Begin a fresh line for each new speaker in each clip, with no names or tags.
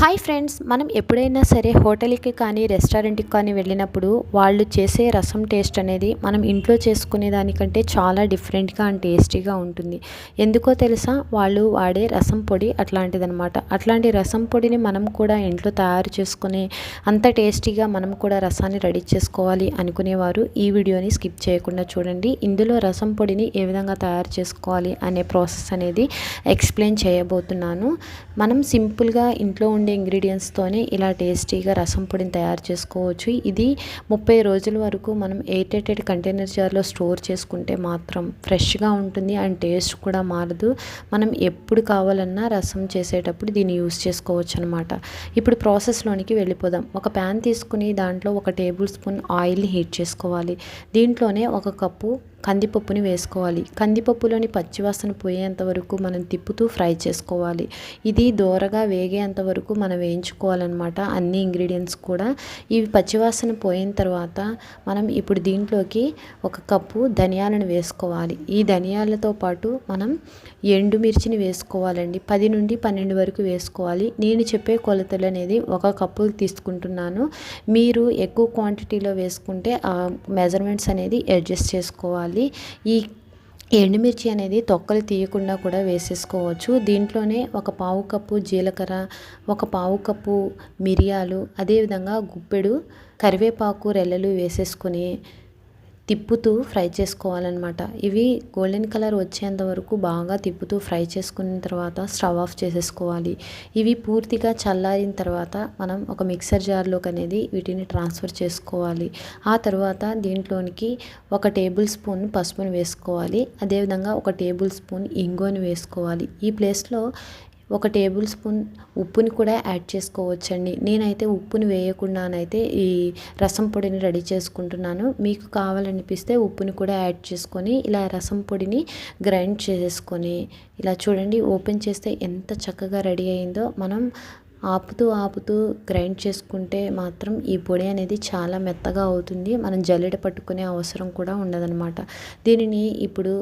Hi friends, మనం ఎప్పుడైనా సరే హోటల్కి కానీ రెస్టారెంట్కి కానీ వెళ్ళినప్పుడు వాళ్ళు చేసే రసం టేస్ట్ అనేది మనం ఇంట్లో చేసుకునే దానికంటే చాలా డిఫరెంట్గా అండ్ టేస్టీగా ఉంటుంది. ఎందుకో తెలుసా? వాళ్ళు వాడే రసం పొడి అట్లాంటిదనమాట. అట్లాంటి రసం పొడిని మనం కూడా ఇంట్లో తయారు చేసుకుని అంత టేస్టీగా మనం కూడా రసాన్ని రెడీ చేసుకోవాలి అనుకునేవారు ఈ వీడియోని స్కిప్ చేయకుండా చూడండి. ఇందులో రసం పొడిని ఏ విధంగా తయారు చేసుకోవాలి అనే ప్రాసెస్ అనేది ఎక్స్ప్లెయిన్ చేయబోతున్నాను. మనం సింపుల్గా ఇంట్లో ఉండే ఇంగ్రీడియంట్స్తోనే ఇలా టేస్టీగా రసం పొడిని తయారు చేసుకోవచ్చు. ఇది 30 రోజుల వరకు మనం ఎయిటెడ్ కంటైనర్ జార్లో స్టోర్ చేసుకుంటే మాత్రం ఫ్రెష్గా ఉంటుంది అండ్ టేస్ట్ కూడా మారదు. మనం ఎప్పుడు కావాలన్నా రసం చేసేటప్పుడు దీన్ని యూస్ చేసుకోవచ్చు అనమాట. ఇప్పుడు ప్రాసెస్లోనికి వెళ్ళిపోదాం. ఒక ప్యాన్ తీసుకుని దాంట్లో 1 టేబుల్ స్పూన్ ఆయిల్ని హీట్ చేసుకోవాలి. దీంట్లోనే 1 కప్పు కందిపప్పుని వేసుకోవాలి. కందిపప్పులోని పచ్చివాసన పోయేంత వరకు మనం తిప్పుతూ ఫ్రై చేసుకోవాలి. ఇది దోరగా వేగేంత వరకు మనం వేయించుకోవాలన్నమాట. అన్ని ఇంగ్రీడియంట్స్ కూడా ఇవి పచ్చివాసన పోయిన తర్వాత మనం ఇప్పుడు దీంట్లోకి 1 కప్పు ధనియాలను వేసుకోవాలి. ఈ ధనియాలతో పాటు మనం ఎండుమిర్చిని వేసుకోవాలండి. 10 నుండి 12 వరకు వేసుకోవాలి. నేను చెప్పే కొలతలు అనేది 1 కప్పు తీసుకుంటున్నాను. మీరు ఎక్కువ క్వాంటిటీలో వేసుకుంటే ఆ మెజర్మెంట్స్ అనేది అడ్జస్ట్ చేసుకోవాలి. ఈ ఎండుమిర్చి అనేది తొక్కలు తీయకుండా కూడా వేసేసుకోవచ్చు. దీంట్లోనే 1 పావు కప్పు జీలకర్ర, 1 పావు కప్పు మిరియాలు, అదేవిధంగా గుప్పెడు కరివేపాకు రెల్లలు వేసేసుకొని తిప్పుతూ ఫ్రై చేసుకోవాలన్నమాట. ఇవి గోల్డెన్ కలర్ వచ్చేంత వరకు బాగా తిప్పుతూ ఫ్రై చేసుకున్న తర్వాత స్టవ్ ఆఫ్ చేసేసుకోవాలి. ఇవి పూర్తిగా చల్లారిన తర్వాత మనం ఒక మిక్సర్ జార్లోకి అనేది వీటిని ట్రాన్స్ఫర్ చేసుకోవాలి. ఆ తర్వాత దీంట్లోనికి 1 టేబుల్ స్పూన్ పసుపుని వేసుకోవాలి. అదేవిధంగా 1 టేబుల్ స్పూన్ ఇంగువని వేసుకోవాలి. ఈ ప్లేస్లో 1 టేబుల్ స్పూన్ ఉప్పుని కూడా యాడ్ చేసుకోవచ్చండి. నేనైతే ఉప్పుని వేయకుండానైతే ఈ రసం పొడిని రెడీ చేసుకుంటున్నాను. మీకు కావాలనిపిస్తే ఉప్పుని కూడా యాడ్ చేసుకొని ఇలా రసం పొడిని గ్రైండ్ చేసుకొని ఇలా చూడండి, ఓపెన్ చేస్తే ఎంత చక్కగా రెడీ అయిందో. మనం ఆపుతూ గ్రైండ్ చేసుకుంటే మాత్రం ఈ పొడి అనేది చాలా మెత్తగా అవుతుంది. మనం జల్లెడ పట్టుకునే అవసరం కూడా ఉండదన్నమాట. దీనిని ఇప్పుడు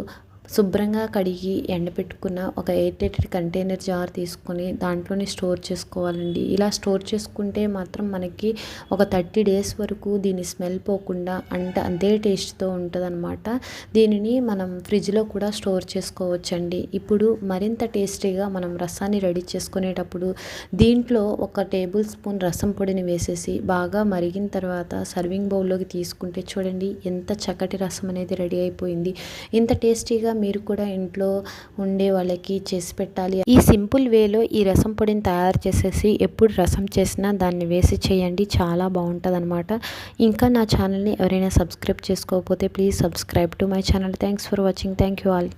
శుభ్రంగా కడిగి ఎండబెట్టుకున్న ఒక ఎయిటెడ్ కంటైనర్ జార్ తీసుకొని దాంట్లోనే స్టోర్ చేసుకోవాలండి. ఇలా స్టోర్ చేసుకుంటే మాత్రం మనకి ఒక 30 డేస్ వరకు దీని స్మెల్ పోకుండా అంతే టేస్ట్తో ఉంటుందన్నమాట. దీనిని మనం ఫ్రిడ్జ్లో కూడా స్టోర్ చేసుకోవచ్చండి. ఇప్పుడు మరింత టేస్టీగా మనం రసాన్ని రెడీ చేసుకునేటప్పుడు దీంట్లో 1 టేబుల్ స్పూన్ రసం పొడిని వేసేసి బాగా మరిగిన తర్వాత సర్వింగ్ బౌల్లోకి తీసుకుంటే చూడండి ఎంత చక్కటి రసం అనేది రెడీ అయిపోయింది. ఇంత టేస్టీగా మీరు కూడా ఇంట్లో ఉండే వాళ్ళకి చేసి పెట్టాలి. ఈ సింపుల్ వేలో ఈ రసం పొడిని తయారు చేసేసి ఎప్పుడు రసం చేసినా దాన్ని వేసి చేయండి, చాలా బాగుంటుంది అనమాట. ఇంకా నా ఛానల్ని ఎవరైనా సబ్స్క్రైబ్ చేసుకోకపోతే please subscribe to my channel. Thanks for watching. Thank you all.